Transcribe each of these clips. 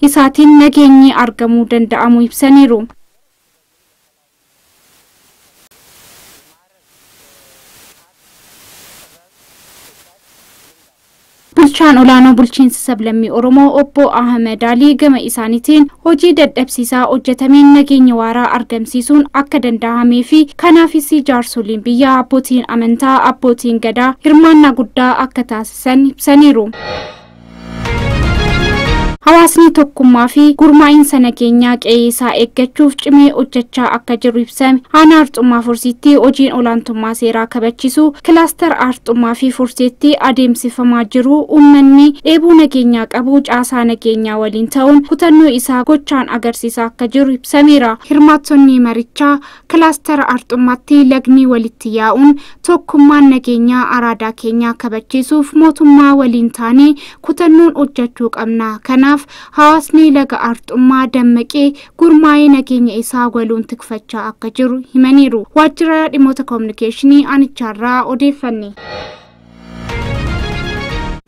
isaatiin nageenyi argamuu danda'amu ibsaniiru. Bulchaan olaanoo bulchiinsa sablammii Oromoo obbo Ahmed Ali gama isaaniitiin hojii dadhabsiisaa hojjetameen nageenya waaraa argamsiisuun akka danda'amee fi kanaafis jaarsoliin biyyaa abbootiin amantaa abbootiin gadaa hirmaannaa guddaa akka taasisan ibsaniiru. Hawaasni tokkummaa fi gurmaa'insa nageenyaa qe'eesaa eeggachuuf cimee hojjechaa akka jiru ibsame. Aanaa Arxummaa Fursiitti hojiin olaantummaa seeraa kabachiisuu kilaastara Arxummaa fi Fursiitti adeemsifamaa jiru. Uummanni dheebuu nageenyaa qabu caasaa nageenyaa waliin ta'uun kutannoo isaa gochaan agarsiisaa akka jiru ibsameera. Hirmaattonni marichaa kilaastara Arxummaatti lagni walitti yaa'uun tokkummaan nageenyaa araadaa keenyaa kabachiisuuf mootummaa waliin taanee kutannoon hojjechuu qabna. Hawaasni laga Arxummaa dammaqee gurmaa'ee nageenya isaa waliin tikfachaa akka jiru himaniiru. Waajjira dhimmoota kominikeeshinii aanicharraa odeeffanne.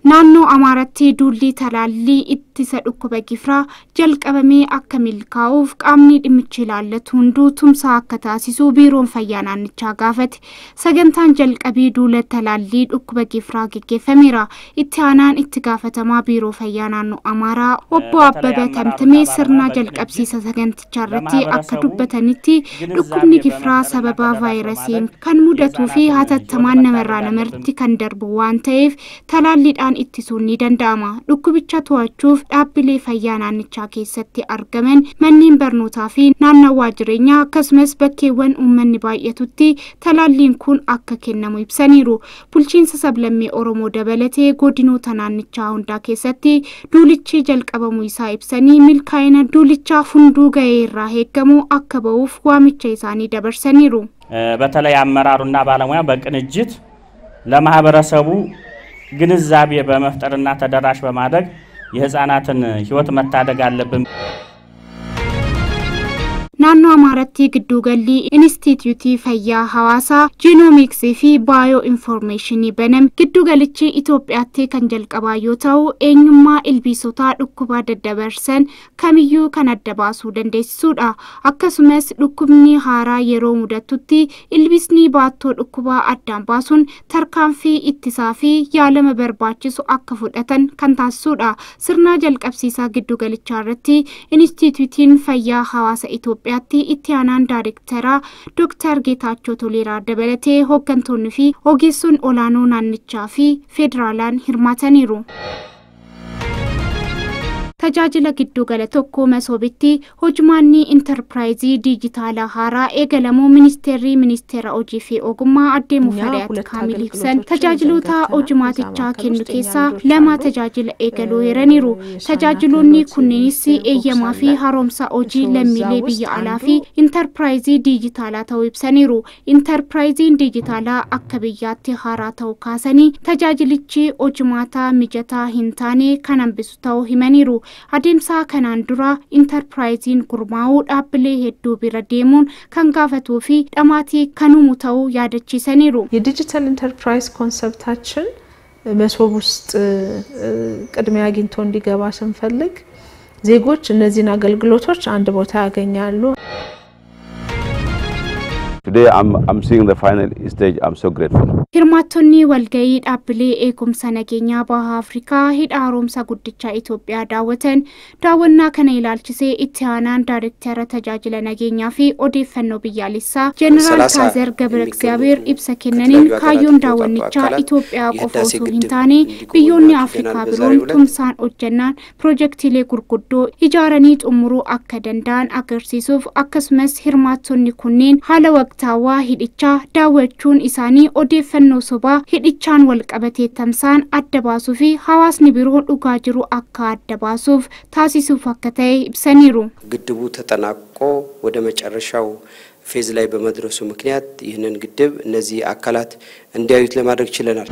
Naannoo Amaaratti duulli talaallii ittisa dhukkuba Gifiraa jalqabamee akka milkaa'uuf qaamni dhimmicha ilaallatu hunduu tumsa akka taasisu biiroon fayyaa naannichaa gaafate. Sagantaan jalqabii duula talaallii dhukkuba Gifiraa gaggeeffameera. Itti aanaan itti gaafatamaa biiroo fayyaa naannoo Amaaraa obbo Abbabaa Tamtamee sirna jalqabsiisa saganticharratti akka dubbatanitti dhukkubni Gifiraa sababa vaayirasiin kan mudatuu fi hatattamaan namarraa namatti kan darbu waan ta'eef talaalliidhaan ittisuun ni danda'ama. Dhukkubicha to'achuuf dhaabbilee fayyaa naannichaa keessatti argaman manneen barnootaa fi naannawaa jireenyaa akkasumas bakkeewwan uummanni baay'atutti talaalliin kun akka kennamu ibsaniiru. Bulchiinsa sablammii Oromoo dabalatee godinoota naannichaa hundaa keessatti duulichi jalqabamuu isaa ibsanii milkaa'ina duulichaaf hunduu ga'ee irraa eeggamu akka ba'uuf waamicha isaanii dabarsaniiru. በተለይ አመራሩና ባለሙያ በቅንጅት ለማህበረሰቡ ግንዛቤ በመፍጠርና ተደራሽ በማድረግ የህፃናትን ህይወት መታደግ አለብን። Naannoo Amaaratti giddu galli Instituutii Fayyaa Hawaasaa Genomicsii fi Bioinformationii baname. Giddu galichi Itoophiyaatti kan jalqabaa yoo ta'u eenyummaa ilbiisotaa dhukkuba daddabarsan kamiyyuu kan adda baasuu dandeessisuudha. Akkasumas dhukkubni haaraa yeroo mudatutti ilbiisni baattoo dhukkubaa addaan baasuun tarkaanfii ittisaa fi yaalama barbaachisu akka fudhatan kan taasisuudha. Sirna jalqabsiisaa giddu galicharratti Instituutiin Fayyaa Hawaasa Itoophiyaa itti aanaan daayirektara Dr. Geetaachoo Toleeraa dabalatee hooggantoonni fi ogeessonni olaanoo naannichaa fi federaalaan hirmaataniiru. Tajaajila giddu gala tokko masoobitti hojumaanni intarpiraayizii diijitaalaa haaraa eegalamuu ministeera hojii fi ogummaa addee Mufariyaat Kaamil ibsan. Tajaajiloota hojumaatichaa kennu keessaa 2 tajaajila eegaluu heeraniiru. Tajaajiloonni kunneenis eeyyamaa fi haaromsa hojii lammiilee biyya alaa fi intarpiraayizii diijitaalaa ta'uu ibsaniiru. Intarpiraayiziin diijitaalaa akka biyyaatti haaraa ta'uu kaasanii tajaajilichi hojumaata mijataa hin taane kan hambisu ta'uu himaniiru. Adeemsa kanaan dura intarpiraayiziin gurmaa'uu dhaabbilee hedduu bira deemuun kan gaafatuu fi dhamaatii kan uumu ta'uu yaadachiisaniiru. የዲጂታል ኢንተርፕራይዝ ኮንሰፕታችን መሶብ ውስጥ ቅድሚያ አግኝቶ እንዲገባ ስንፈልግ ዜጎች እነዚህን አገልግሎቶች አንድ ቦታ ያገኛሉ። Today I'm seeing the final stage. I'm so grateful. Hirmaattonni walga'ii dhaabbilee eegumsa nageenyaa baha Afrikaa hidha haaromsa guddicha Itoophiyaa daawwatan. Daawwannaa kana ilaalchisee itti aanaan daayirektara tajaajila nageenyaa fi odeeffannoo biyyaalessaa Jeneraal Kaazer Gabraegzaabeer ibsa kennaniin kaayyoon daawwannichaa Itoophiyaa qofa osoo hin taane biyyoonni Afrikaa biroon tumsaan hojjannaan piroojeektiilee gurguddoo ijaaranii xumuruu akka danda'an agarsiisuuf akkasumas hirmaattonni kunneen haala waqtaawaa hidhichaa daawwachuun isaanii odeeffannoo sobaa hidhichaan wal qabatee tamsaan adda baasuu fi hawaasni biroo dhugaa jiru akka adda baasuuf taasisuuf akka ta'e ibsaniiru. ግድቡ ተጠናቆ ወደ መጨረሻው ፌዝ ላይ በመድረሱ ምክንያት ይህንን ግድብ እነዚህ አካላት እንዲያዩት ለማድረግ ችለናል።